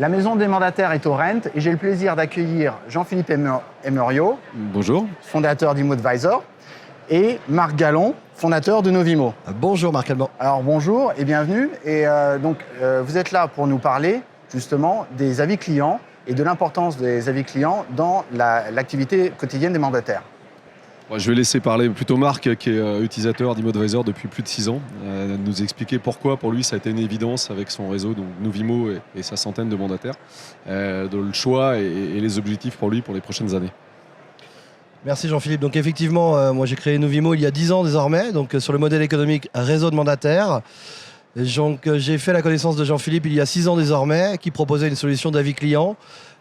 La maison des mandataires est au Rent et j'ai le plaisir d'accueillir Jean-Philippe Emerio, Bonjour. fondateur d'ImoAdvisor, et Marc Gallon, fondateur de Novimo. Bonjour Marc Alban. Alors bonjour et bienvenue. Et vous êtes là pour nous parler justement des avis clients et de l'importance des avis clients dans l'activité quotidienne des mandataires. Je vais laisser parler plutôt Marc, qui est utilisateur d'ImoAdvisor depuis plus de 6 ans, nous expliquer pourquoi pour lui ça a été une évidence avec son réseau, donc Novimo et sa centaine de mandataires, le choix et les objectifs pour lui pour les prochaines années. Merci Jean-Philippe. Donc effectivement, moi j'ai créé Novimo il y a 10 ans désormais, donc sur le modèle économique réseau de mandataires. Donc j'ai fait la connaissance de Jean-Philippe il y a 6 ans désormais, qui proposait une solution d'avis client.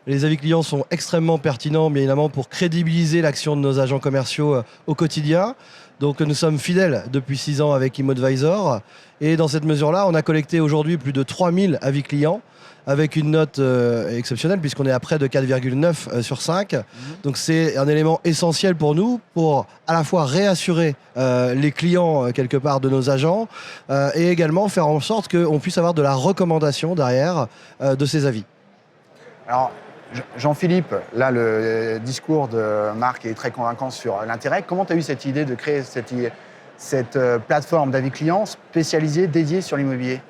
Les avis clients sont extrêmement pertinents, bien évidemment, pour crédibiliser l'action de nos agents commerciaux au quotidien. Donc nous sommes fidèles depuis 6 ans avec ImoAdvisor. Et dans cette mesure-là, on a collecté aujourd'hui plus de 3000 avis clients, avec une note exceptionnelle, puisqu'on est à près de 4,9 sur 5. Donc c'est un élément essentiel pour nous, pour à la fois réassurer les clients quelque part de nos agents, et également faire en sorte qu'on puisse avoir de la recommandation derrière de ces avis. Alors Jean-Philippe, là le discours de Marc est très convaincant sur l'intérêt. Comment tu as eu cette idée de créer cette plateforme d'avis clients spécialisée, dédiée sur l'immobilier ?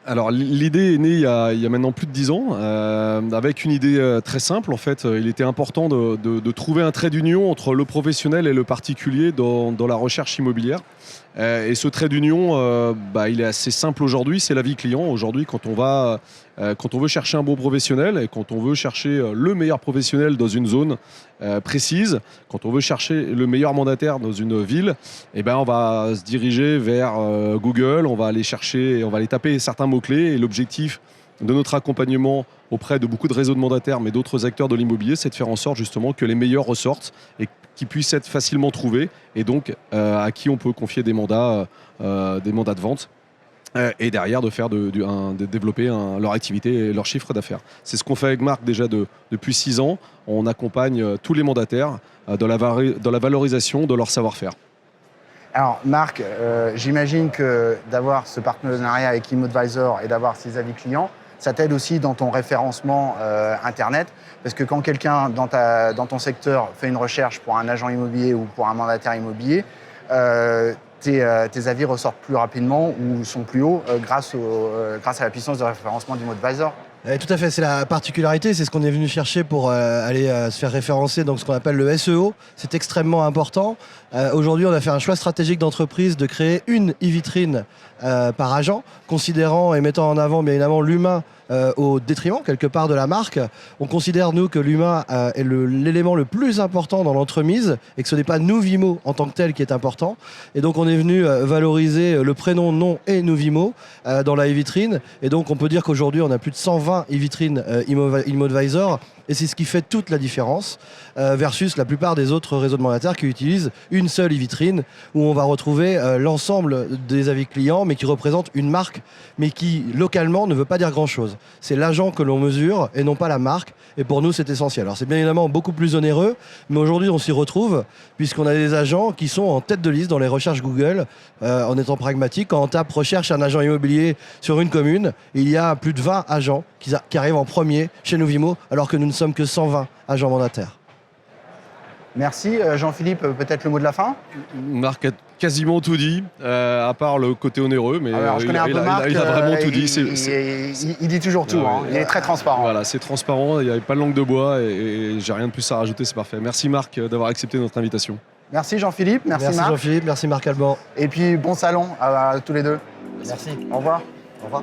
Alors l'idée est née il y a maintenant plus de 10 ans, avec une idée très simple. En fait, il était important de trouver un trait d'union entre le professionnel et le particulier dans la recherche immobilière. Et ce trait d'union, il est assez simple aujourd'hui, c'est l'avis client. Aujourd'hui, quand on veut chercher un bon professionnel et quand on veut chercher le meilleur professionnel dans une zone précise, quand on veut chercher le meilleur mandataire dans une ville, on va se diriger vers Google, on va aller chercher, on va aller taper certains mots-clés. Et l'objectif de notre accompagnement auprès de beaucoup de réseaux de mandataires, mais d'autres acteurs de l'immobilier, c'est de faire en sorte justement que les meilleurs ressortent et qui puissent être facilement trouvés, et donc à qui on peut confier des mandats de vente, et derrière de développer leur activité et leur chiffre d'affaires. C'est ce qu'on fait avec Marc déjà depuis 6 ans. On accompagne tous les mandataires dans la valorisation de leur savoir-faire. Alors Marc, j'imagine que d'avoir ce partenariat avec ImoAdvisor et d'avoir ces avis clients, ça t'aide aussi dans ton référencement Internet, parce que quand quelqu'un dans ton secteur fait une recherche pour un agent immobilier ou pour un mandataire immobilier, tes avis ressortent plus rapidement ou sont plus hauts grâce à la puissance de référencement d'ImoAdvisor. Tout à fait, c'est la particularité, c'est ce qu'on est venu chercher pour aller se faire référencer, donc ce qu'on appelle le SEO. C'est extrêmement important. Aujourd'hui, on a fait un choix stratégique d'entreprise de créer une e-vitrine par agent, considérant et mettant en avant bien évidemment l'humain au détriment quelque part de la marque. On considère, nous, que l'humain est l'élément le plus important dans l'entremise et que ce n'est pas Novimo en tant que tel qui est important. Et donc on est venu valoriser le prénom, nom et Novimo dans la e-vitrine. Et donc on peut dire qu'aujourd'hui on a plus de 120 e-vitrines ImoAdvisor. Et c'est ce qui fait toute la différence versus la plupart des autres réseaux de mandataires qui utilisent une seule e-vitrine où on va retrouver l'ensemble des avis clients, mais qui représente une marque, mais qui localement ne veut pas dire grand-chose. C'est l'agent que l'on mesure et non pas la marque. Et pour nous, c'est essentiel. Alors c'est bien évidemment beaucoup plus onéreux, mais aujourd'hui on s'y retrouve puisqu'on a des agents qui sont en tête de liste dans les recherches Google, en étant pragmatique. Quand on tape recherche un agent immobilier sur une commune, il y a plus de 20 agents qui arrivent en premier chez Novimo, alors que nous ne sommes que 120 agents mandataires. Merci. Jean-Philippe, peut-être le mot de la fin ? Marc a quasiment tout dit, à part le côté onéreux, mais alors, il a vraiment tout dit. Il dit toujours tout, il est très transparent. Voilà, c'est transparent, il n'y avait pas de langue de bois et j'ai rien de plus à rajouter, c'est parfait. Merci Marc d'avoir accepté notre invitation. Merci Jean-Philippe, merci Marc. Merci Jean-Philippe, merci Marc Alban. Et puis bon salon à tous les deux. Merci. Au revoir. Au revoir.